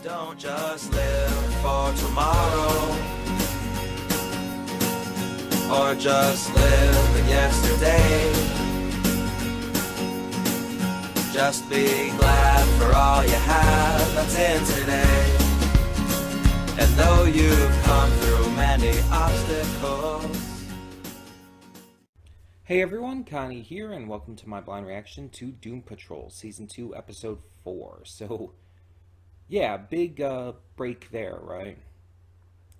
Don't just live for tomorrow, or just live in yesterday. Just be glad for all you have that's in today. And though you've come through many obstacles. Hey everyone, Connie here, and welcome to my blind reaction to Doom Patrol, Season 2, Episode 4. So, yeah, big break there, right?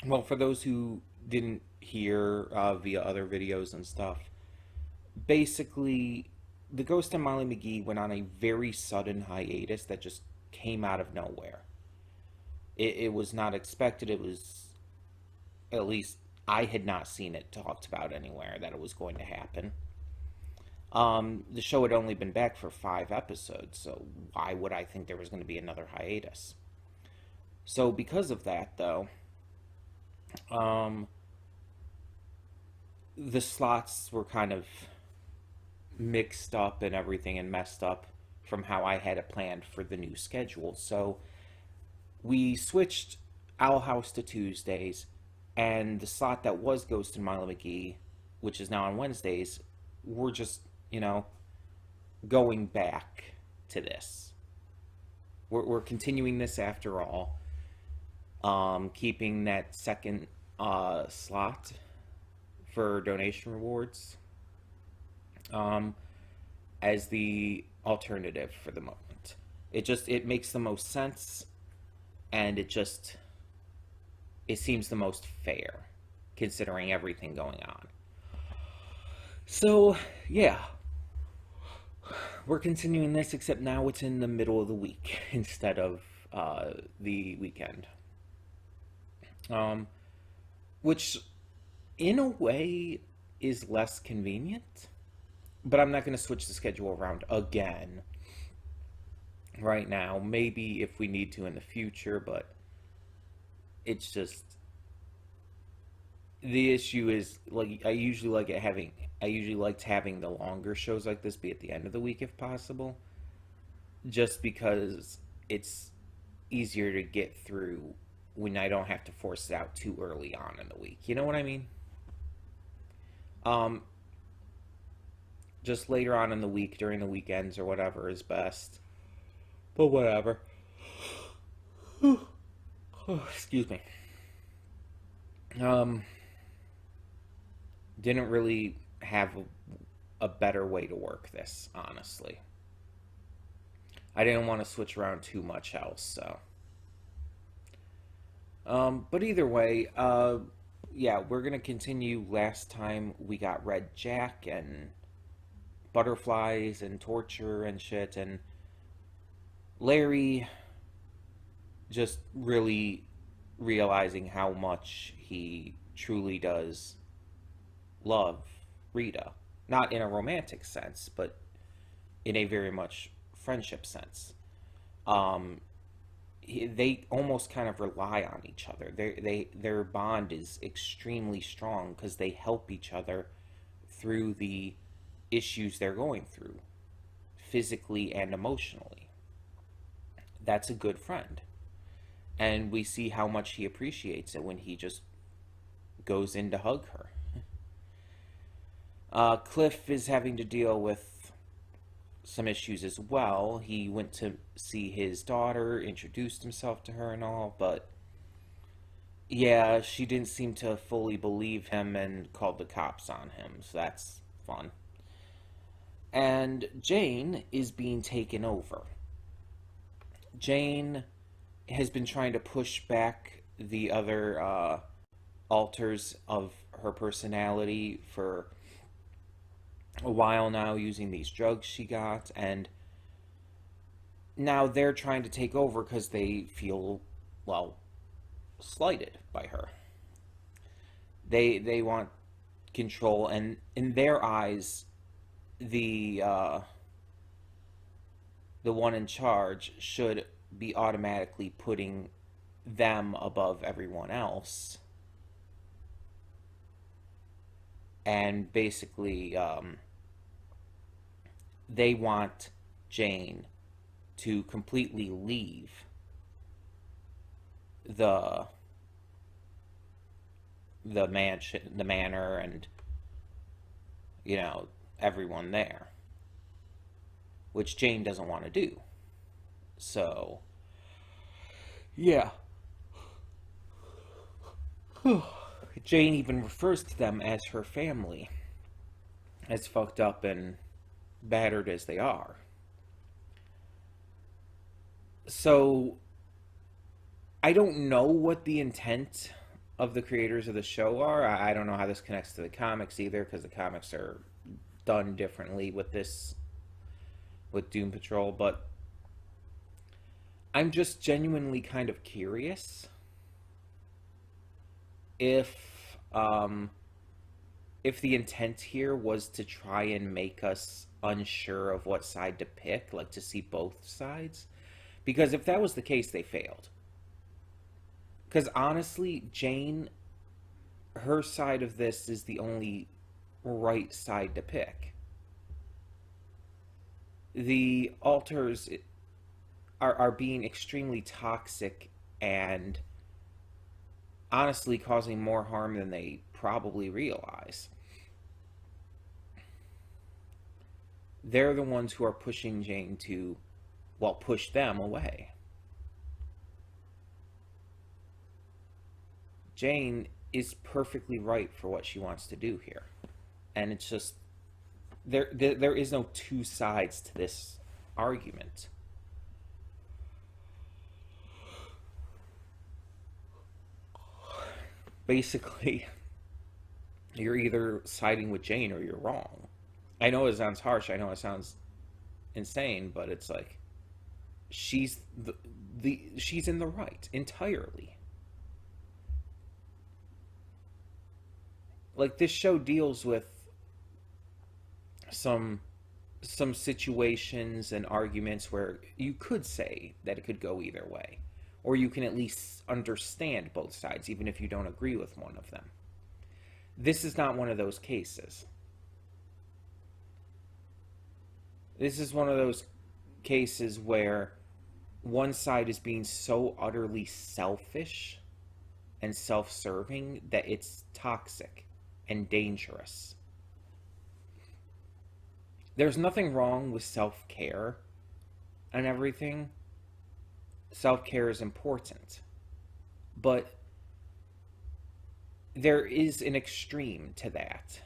Well, for those who didn't hear via other videos and stuff, basically, the Ghost and Molly McGee went on a very sudden hiatus that just came out of nowhere. It was not expected. It was, at least, I had not seen it talked about anywhere that it was going to happen. The show had only been back for 5 episodes, so why would I think there was going to be another hiatus? So because of that, though, the slots were kind of mixed up and everything and messed up from how I had it planned for the new schedule. So we switched Owl House to Tuesdays, and the slot that was Ghost and Molly McGee, which is now on Wednesdays, we're just, going back to this. We're continuing this after all. Keeping that second slot for donation rewards as the alternative for the moment. It makes the most sense, and it seems the most fair considering everything going on. So, yeah. We're continuing this, except now it's in the middle of the week instead of the weekend. Which, in a way, is less convenient. But I'm not going to switch the schedule around again right now. Maybe if we need to in the future, but it's just... The issue is, I usually liked having the longer shows like this be at the end of the week if possible, just because it's easier to get through when I don't have to force it out too early on in the week. You know what I mean? Just later on in the week, during the weekends or whatever is best. But whatever. Oh, excuse me. Didn't really have a better way to work this, honestly. I didn't want to switch around too much else, so. But either way, yeah, we're going to continue. Last time we got Red Jack and butterflies and torture and shit, and Larry just really realizing how much he truly does love Rita. Not in a romantic sense, but in a very much friendship sense. They almost kind of rely on each other. Their bond is extremely strong because they help each other through the issues they're going through, physically and emotionally. That's a good friend. And we see how much he appreciates it when he just goes in to hug her. Cliff is having to deal with some issues as well. He went to see his daughter, introduced himself to her and all, but yeah, she didn't seem to fully believe him and called the cops on him, so that's fun. And Jane is being taken over. Jane has been trying to push back the other alters of her personality for a while now, using these drugs she got, and now they're trying to take over because they feel, well, slighted by her. They want control, and in their eyes, the one in charge should be automatically putting them above everyone else. And basically, they want Jane to completely leave the mansion, the manor, and everyone there, which Jane doesn't want to do. So, yeah. Jane even refers to them as her family, as fucked up and battered as they are. So, I don't know what the intent of the creators of the show are. I don't know how this connects to the comics either, because the comics are done differently with this, with Doom Patrol, but I'm just genuinely kind of curious if the intent here was to try and make us unsure of what side to pick, like to see both sides. Because if that was the case, they failed. Because honestly, Jane, her side of this is the only right side to pick. The alters are being extremely toxic and honestly causing more harm than they probably realize. They're the ones who are pushing Jane to, well, push them away. Jane is perfectly right for what she wants to do here. And it's just, there is no two sides to this argument. Basically, you're either siding with Jane or you're wrong. I know it sounds harsh, I know it sounds insane, but it's like she's she's in the right entirely. Like, this show deals with some situations and arguments where you could say that it could go either way, or you can at least understand both sides even if you don't agree with one of them. This is not one of those cases. This is one of those cases where one side is being so utterly selfish and self-serving that it's toxic and dangerous. There's nothing wrong with self-care and everything. Self-care is important. But there is an extreme to that.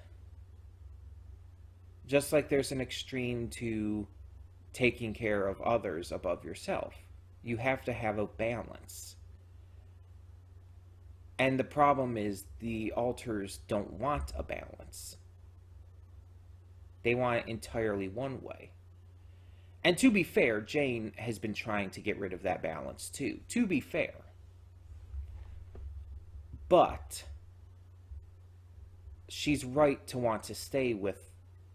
Just like there's an extreme to taking care of others above yourself. You have to have a balance. And the problem is the alters don't want a balance. They want it entirely one way. And to be fair, Jane has been trying to get rid of that balance too. To be fair. But she's right to want to stay with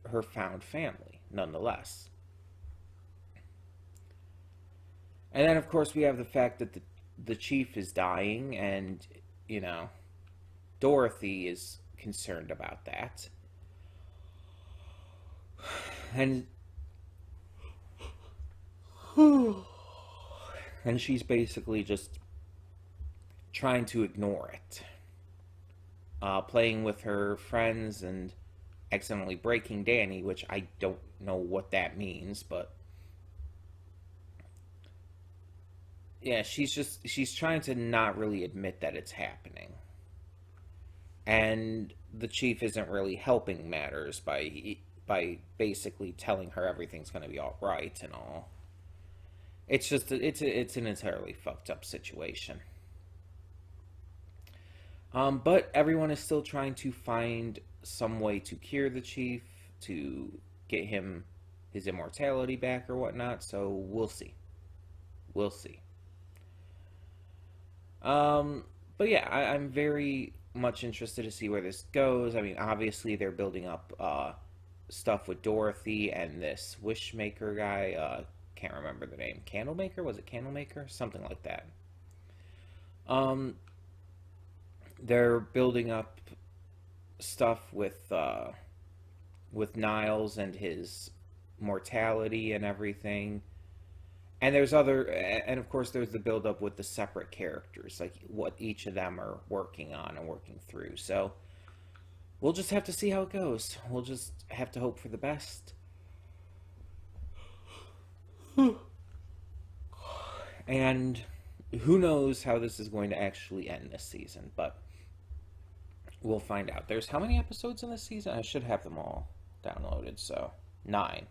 her found family, nonetheless. And then, of course, we have the fact that the chief is dying, and, Dorothy is concerned about that. And she's basically just trying to ignore it. Playing with her friends and accidentally breaking Danny, which I don't know what that means, but yeah, she's trying to not really admit that it's happening. And the chief isn't really helping matters by basically telling her everything's going to be all right and all. It's just it's an entirely fucked up situation. But everyone is still trying to find some way to cure the chief, to get him his immortality back or whatnot, so we'll see. We'll see. But yeah, I'm very much interested to see where this goes. I mean, obviously they're building up stuff with Dorothy and this Wishmaker guy. Can't remember the name. Candlemaker? Was it Candlemaker? Something like that. They're building up stuff with Niles and his mortality and everything. And there's other, and of course, there's the build up with the separate characters, like what each of them are working on and working through. So we'll just have to see how it goes. We'll just have to hope for the best. And who knows how this is going to actually end this season, but we'll find out. There's how many episodes in this season? I should have them all downloaded, so 9.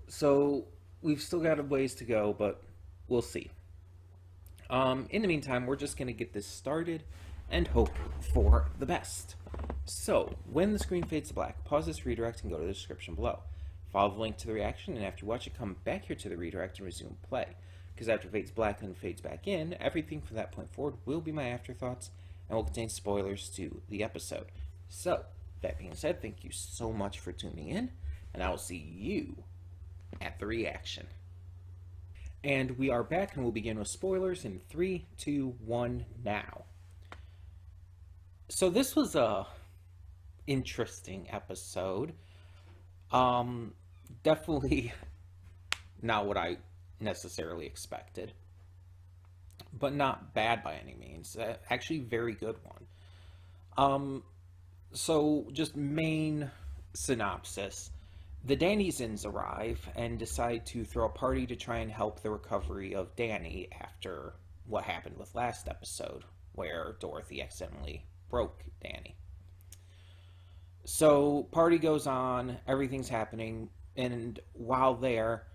So we've still got a ways to go, but we'll see. In the meantime, we're just going to get this started and hope for the best. So, when the screen fades to black, pause this redirect and go to the description below. Follow the link to the reaction, and after you watch it, come back here to the redirect and resume play. Because after it fades black and fades back in, everything from that point forward will be my afterthoughts and will contain spoilers to the episode. So, that being said, thank you so much for tuning in, and I will see you at the reaction. And we are back, and we'll begin with spoilers in 3, 2, 1, now. So this was a interesting episode. Definitely not what I necessarily expected, but not bad by any means. Actually, very good one. So just main synopsis. The Dannysons arrive and decide to throw a party to try and help the recovery of Danny after what happened with last episode, where Dorothy accidentally broke Danny. So, party goes on, everything's happening, and while there,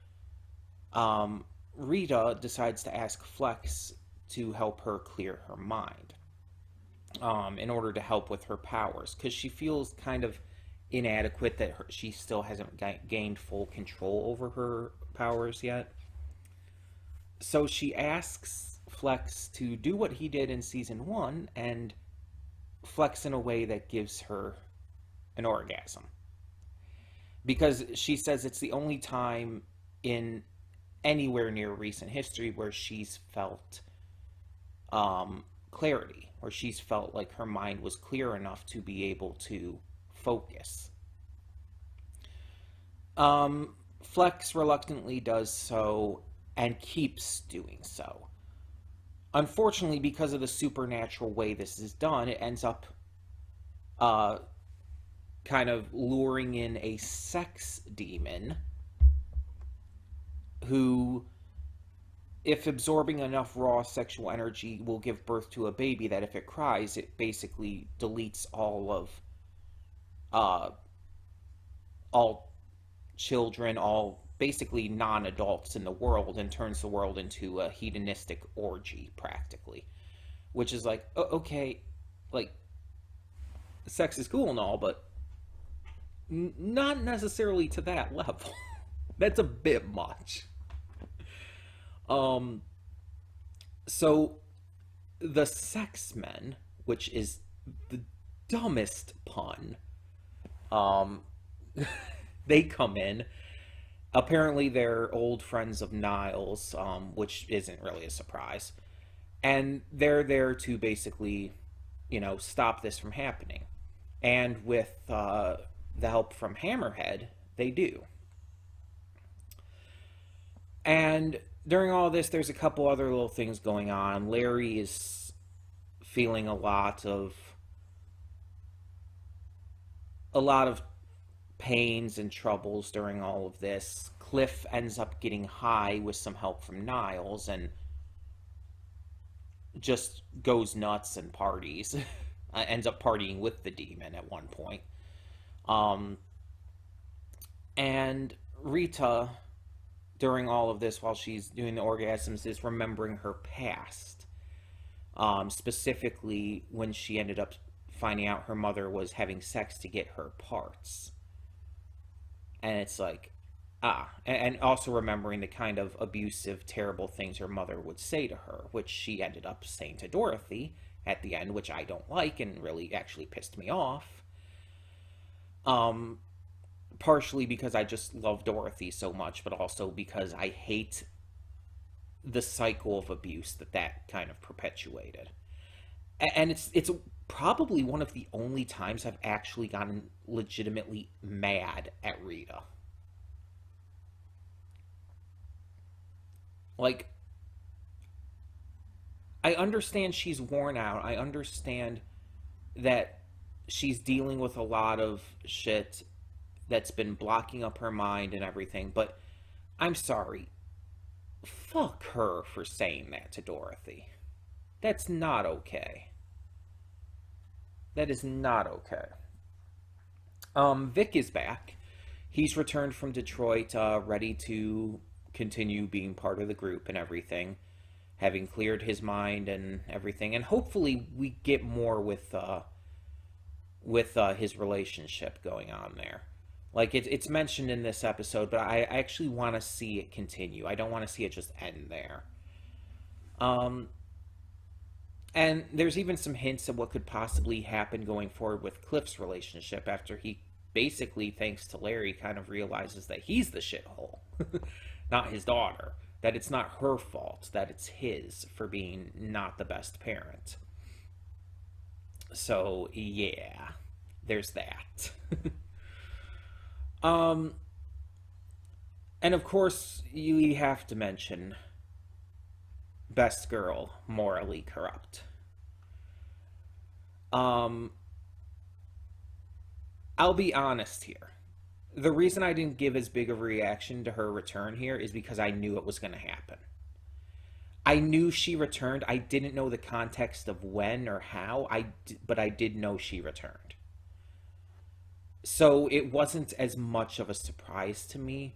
Rita decides to ask Flex to help her clear her mind, in order to help with her powers, because she feels kind of inadequate that she still hasn't gained full control over her powers yet. So she asks Flex to do what he did in season 1 and flex in a way that gives her an orgasm. Because she says it's the only time in anywhere near recent history where she's felt clarity, where she's felt like her mind was clear enough to be able to focus. Flex reluctantly does so and keeps doing so. Unfortunately, because of the supernatural way this is done, it ends up kind of luring in a sex demon who, if absorbing enough raw sexual energy, will give birth to a baby that if it cries, it basically deletes all children, all basically non-adults in the world, and turns the world into a hedonistic orgy, practically. Which is like, okay, like, sex is cool and all, but not necessarily to that level. That's a bit much. So, the sex men, which is the dumbest pun, they come in. Apparently they're old friends of Niles, which isn't really a surprise. And they're there to basically, stop this from happening. And with the help from Hammerhead, they do. And during all this, there's a couple other little things going on. Larry is feeling a lot of pains and troubles during all of this. Cliff ends up getting high with some help from Niles and just goes nuts and parties. Ends up partying with the demon at one point. And Rita, during all of this, while she's doing the orgasms, is remembering her past. Specifically when she ended up finding out her mother was having sex to get her parts. And it's like, and also remembering the kind of abusive, terrible things her mother would say to her, which she ended up saying to Dorothy at the end, which I don't like and really actually pissed me off. Partially because I just love Dorothy so much, but also because I hate the cycle of abuse that kind of perpetuated. And it's probably one of the only times I've actually gotten legitimately mad at Rita. Like, I understand she's worn out. I understand that she's dealing with a lot of shit that's been blocking up her mind and everything, but I'm sorry. Fuck her for saying that to Dorothy. That's not okay. That is not okay. Vic is back. He's returned from Detroit, ready to continue being part of the group and everything, having cleared his mind and everything. And hopefully, we get more with his relationship going on there. Like it's mentioned in this episode, but I actually want to see it continue. I don't want to see it just end there. Um, and there's even some hints of what could possibly happen going forward with Cliff's relationship after he basically, thanks to Larry, kind of realizes that he's the shithole, not his daughter. That it's not her fault, that it's his for being not the best parent. So, yeah, there's that. um, and of course, you have to mention Best Girl, Morally Corrupt. Um, I'll be honest here. The reason I didn't give as big of a reaction to her return here is because I knew it was going to happen. I knew she returned. I didn't know the context of when or how, but I did know she returned. So it wasn't as much of a surprise to me.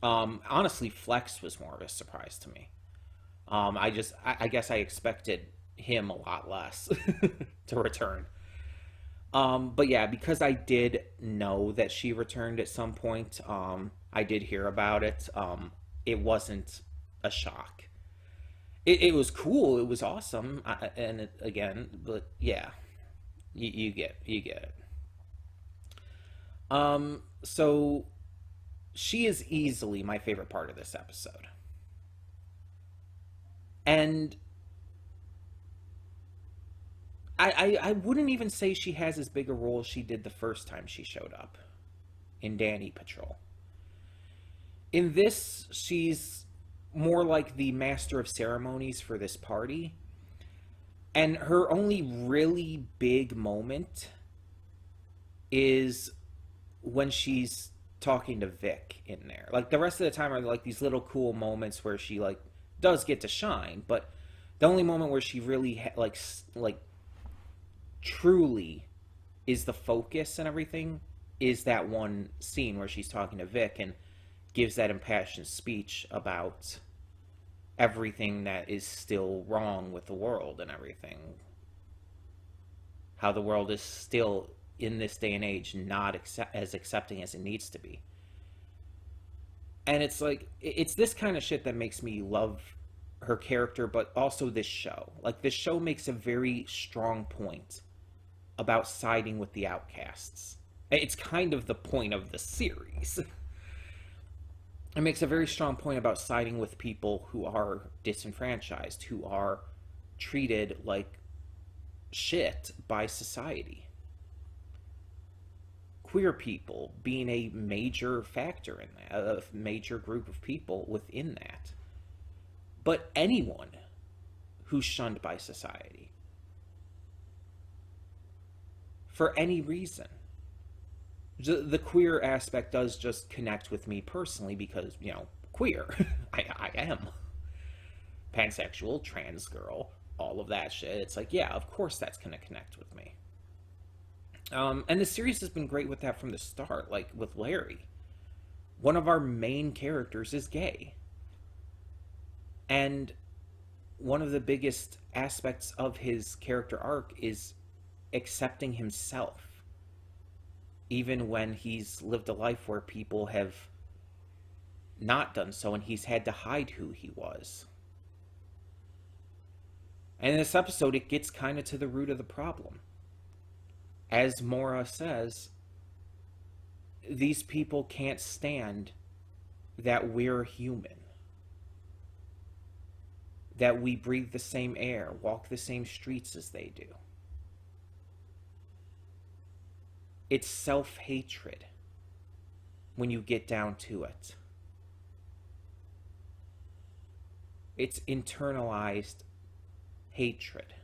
Honestly, Flex was more of a surprise to me. I guess I expected him a lot less to return. But yeah, because I did know that she returned at some point, I did hear about it. It wasn't a shock. It was cool. It was awesome. Again, but yeah, you get it. So she is easily my favorite part of this episode. And I wouldn't even say she has as big a role as she did the first time she showed up in Danny Patrol. In this, she's more like the master of ceremonies for this party. And her only really big moment is when she's talking to Vic in there. Like the rest of the time are like these little cool moments where she like does get to shine, but the only moment where she really like truly is the focus and everything is that one scene where she's talking to Vic and gives that impassioned speech about everything that is still wrong with the world and everything. How the world is still, in this day and age, not as accepting as it needs to be. And it's like, it's this kind of shit that makes me love her character, but also this show. Like, this show makes a very strong point about siding with the outcasts. It's kind of the point of the series. It makes a very strong point about siding with people who are disenfranchised, who are treated like shit by society. Queer people being a major factor in that, a major group of people within that. But anyone who's shunned by society. For any reason. The queer aspect does just connect with me personally because, you know, queer. I am. Pansexual, trans girl, all of that shit. It's like, yeah, of course that's going to connect with me. And the series has been great with that from the start, like with Larry. One of our main characters is gay. And one of the biggest aspects of his character arc is accepting himself. Even when he's lived a life where people have not done so and he's had to hide who he was. And in this episode, it gets kind of to the root of the problem. As Maura says, these people can't stand that we're human. That we breathe the same air, walk the same streets as they do. It's self-hatred when you get down to it. It's internalized hatred.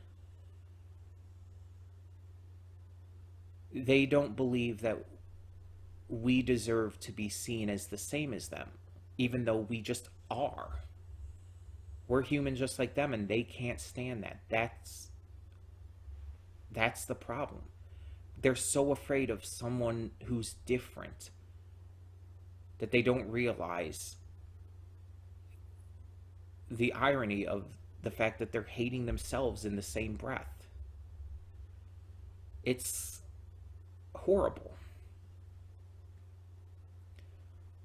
They don't believe that we deserve to be seen as the same as them, even though we just are. We're human just like them, and they can't stand that. That's the problem. They're so afraid of someone who's different that they don't realize the irony of the fact that they're hating themselves in the same breath. It's horrible.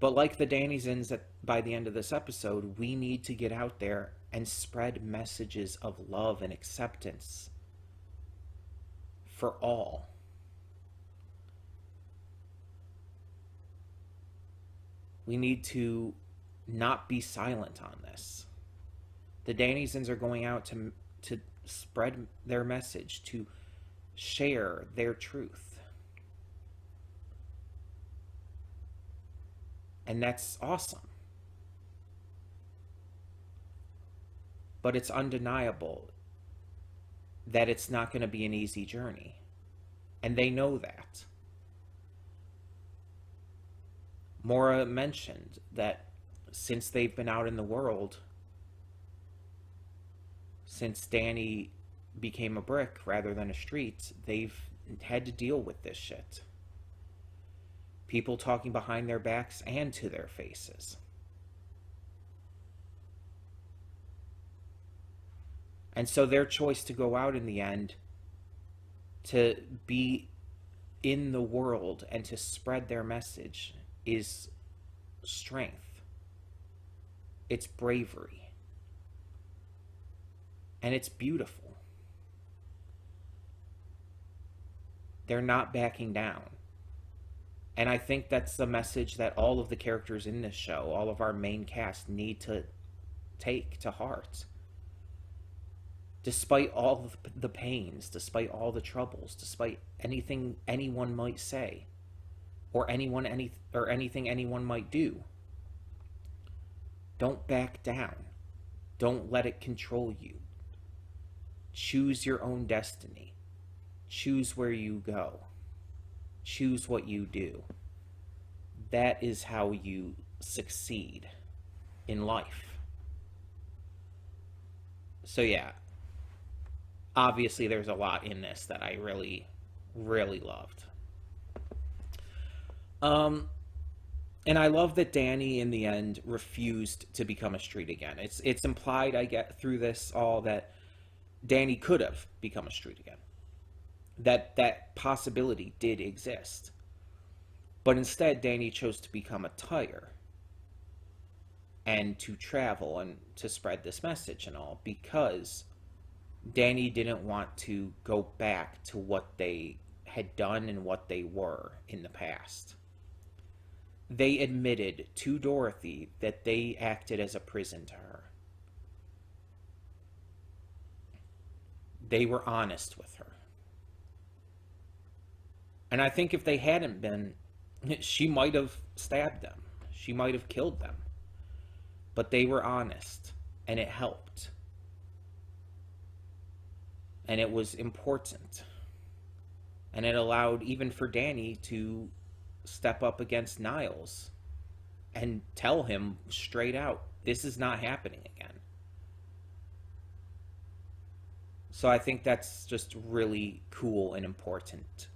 But like the Dannyzens by the end of this episode, we need to get out there and spread messages of love and acceptance for all. We need to not be silent on this. The Dannyzens are going out to spread their message, to share their truth. And that's awesome. But it's undeniable that it's not going to be an easy journey. And they know that. Maura mentioned that since they've been out in the world, since Danny became a brick rather than a street, they've had to deal with this shit. People talking behind their backs and to their faces. And so their choice to go out in the end, to be in the world and to spread their message, is strength. It's bravery. And it's beautiful. They're not backing down. And I think that's the message that all of the characters in this show, all of our main cast, need to take to heart. Despite all the pains, despite all the troubles, despite anything anyone might say, or anything anyone might do, don't back down. Don't let it control you. Choose your own destiny. Choose where you go. Choose what you do. That is how you succeed in life. So yeah, obviously there's a lot in this that I really, really loved. And I love that Danny in the end refused to become a street again. It's implied, I get through this all, that Danny could have become a street again. That possibility did exist. But instead, Danny chose to become a tire. And to travel and to spread this message and all, because Danny didn't want to go back to what they had done and what they were in the past. They admitted to Dorothy that they acted as a prison to her. They were honest with her. And I think if they hadn't been, she might have stabbed them. She might have killed them. But they were honest, and it helped. And it was important. And it allowed even for Danny to step up against Niles and tell him straight out, this is not happening again. So I think that's just really cool and important.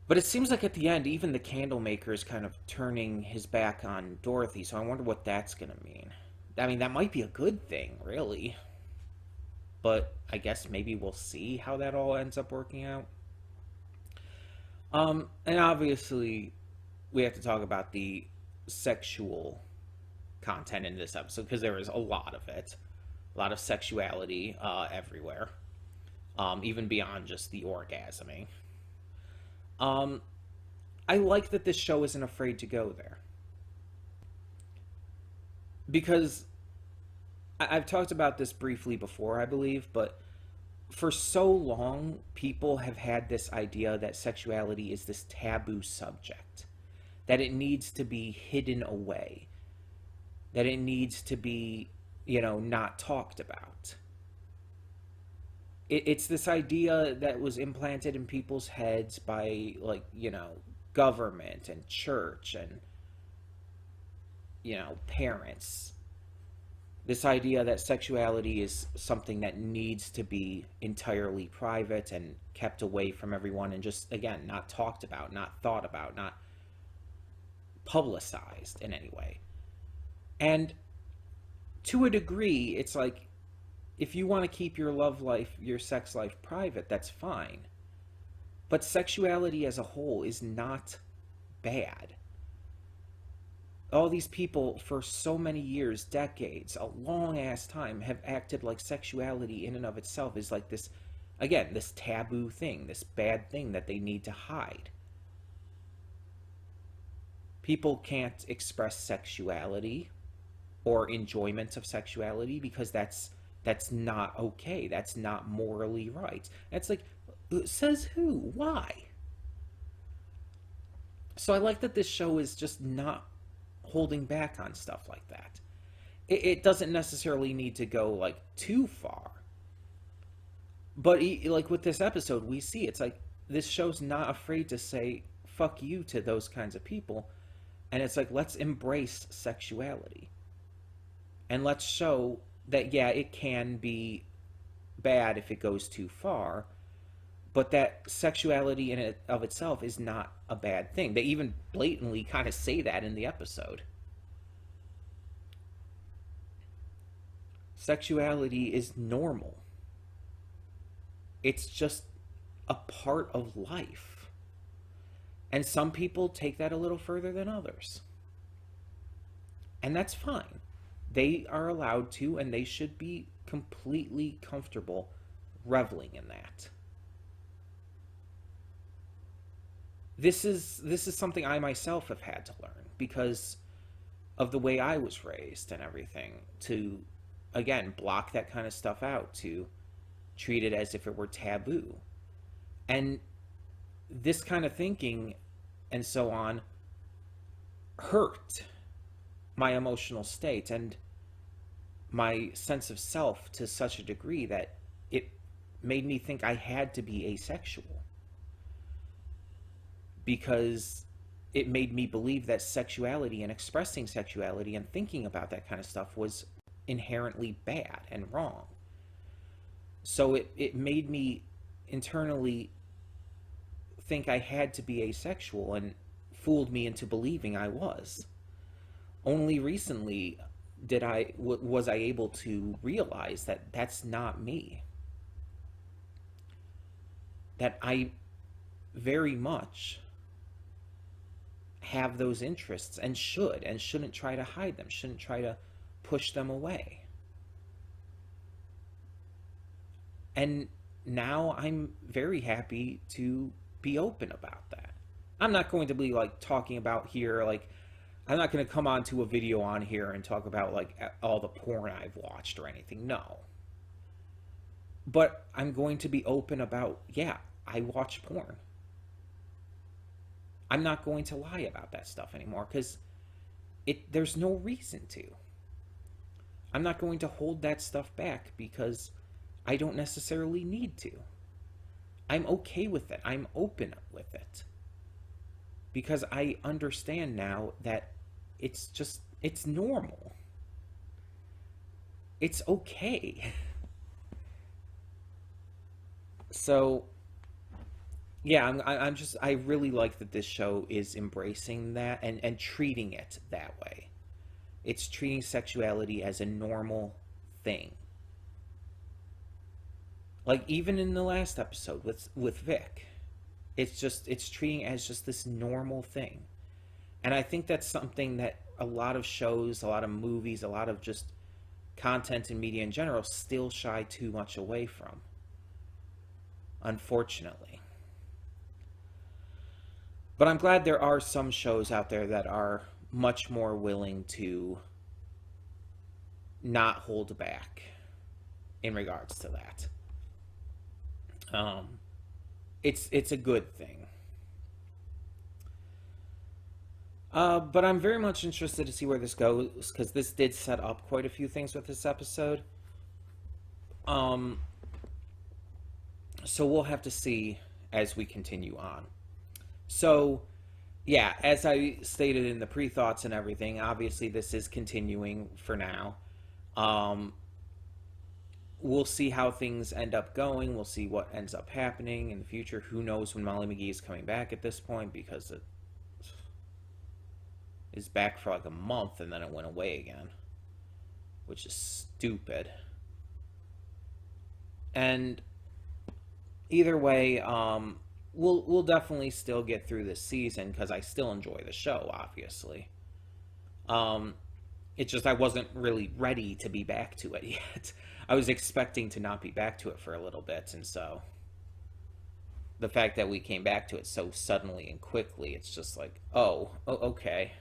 But it seems like at the end, even the Candlemaker is kind of turning his back on Dorothy, so I wonder what that's going to mean. I mean, that might be a good thing, really. But I guess maybe we'll see how that all ends up working out. And obviously, we have to talk about the sexual content in this episode, because there is a lot of it. A lot of sexuality everywhere. Even beyond just the orgasming. I like that this show isn't afraid to go there. Because I've talked about this briefly before, I believe, but for so long, people have had this idea that sexuality is this taboo subject, that it needs to be hidden away. that it needs to be, not talked about. It's this idea that was implanted in people's heads by, like, government and church and, parents. This idea that sexuality is something that needs to be entirely private and kept away from everyone and just, again, not talked about, not thought about, not publicized in any way. And to a degree, it's like, if you want to keep your love life, your sex life private, that's fine. But sexuality as a whole is not bad. All these people for so many years, decades, a long ass time, have acted like sexuality in and of itself is like this, again, this taboo thing, this bad thing that they need to hide. People can't express sexuality or enjoyment of sexuality because that's not okay. That's not morally right. It's like, says who? Why? So I like that this show is just not holding back on stuff like that. It doesn't necessarily need to go like too far. But like with this episode, we see it's like this show's not afraid to say fuck you to those kinds of people. And it's like, let's embrace sexuality. And let's show that, yeah, it can be bad if it goes too far, but that sexuality in it of itself is not a bad thing. They even blatantly kind of say that in the episode. Sexuality is normal. It's just a part of life. And some people take that a little further than others. And that's fine. They are allowed to, and they should be completely comfortable reveling in that. This is something I myself have had to learn because of the way I was raised and everything, to, again, block that kind of stuff out, to treat it as if it were taboo. And this kind of thinking and so on hurt my emotional state and my sense of self to such a degree that it made me think I had to be asexual, because it made me believe that sexuality and expressing sexuality and thinking about that kind of stuff was inherently bad and wrong. So it made me internally think I had to be asexual and fooled me into believing I was. Only recently was I able to realize that that's not me. That I very much have those interests and shouldn't try to hide them, shouldn't try to push them away. And now I'm very happy to be open about that. I'm not going to be like talking about here, like, I'm not going to come on to a video on here and talk about like all the porn I've watched or anything. No. But I'm going to be open about, yeah, I watch porn. I'm not going to lie about that stuff anymore because there's no reason to. I'm not going to hold that stuff back because I don't necessarily need to. I'm okay with it. I'm open with it. Because I understand now that it's normal. It's okay. So, yeah, I really like that this show is embracing that and treating it that way. It's treating sexuality as a normal thing. Like, even in the last episode with Vic, it's treating it as just this normal thing. And I think that's something that a lot of shows, a lot of movies, a lot of just content and media in general still shy too much away from. Unfortunately. But I'm glad there are some shows out there that are much more willing to not hold back in regards to that. It's a good thing. But I'm very much interested to see where this goes because this did set up quite a few things with this episode. Um, so we'll have to see as we continue on. So, yeah, as I stated in the pre-thoughts and everything, obviously this is continuing for now. Um, we'll see how things end up going. We'll see what ends up happening in the future. Who knows when Molly McGee is coming back at this point because it is back for like a month and then it went away again, which is stupid. And either way, we'll definitely still get through this season because I still enjoy the show, obviously. Um, it's just I wasn't really ready to be back to it yet. I was expecting to not be back to it for a little bit, and so the fact that we came back to it so suddenly and quickly, it's just like, oh, okay.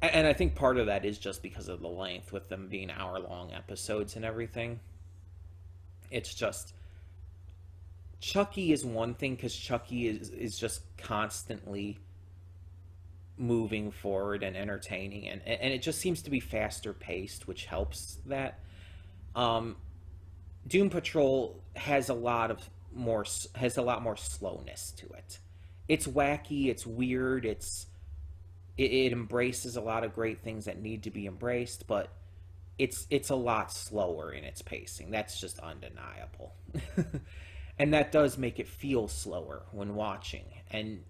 And I think part of that is just because of the length, with them being hour-long episodes and everything. It's just Chucky is one thing because Chucky is just constantly moving forward and entertaining, and it just seems to be faster paced, which helps that. Um, Doom Patrol has a lot more slowness to it. It's wacky, it's weird, it embraces a lot of great things that need to be embraced, but it's a lot slower in its pacing. That's just undeniable. And that does make it feel slower when watching. And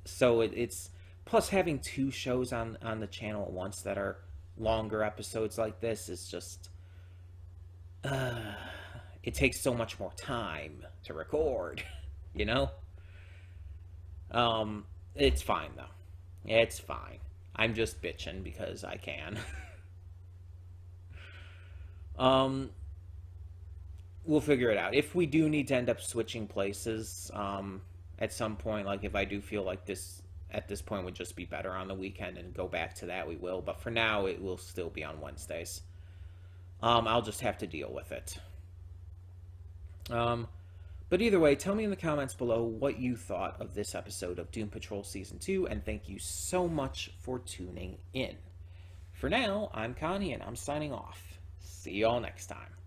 so it's plus having two shows on the channel at once that are longer episodes like this is just it takes so much more time to record, you know? It's fine though. It's fine. I'm just bitching because I can. um we'll figure it out. If we do need to end up switching places, at some point, like if I do feel like this at this point would just be better on the weekend and go back to that, we will. But for now, it will still be on Wednesdays. I'll just have to deal with it. Um, but either way, tell me in the comments below what you thought of this episode of Doom Patrol Season 2, and thank you so much for tuning in. For now, I'm Connie, and I'm signing off. See y'all next time.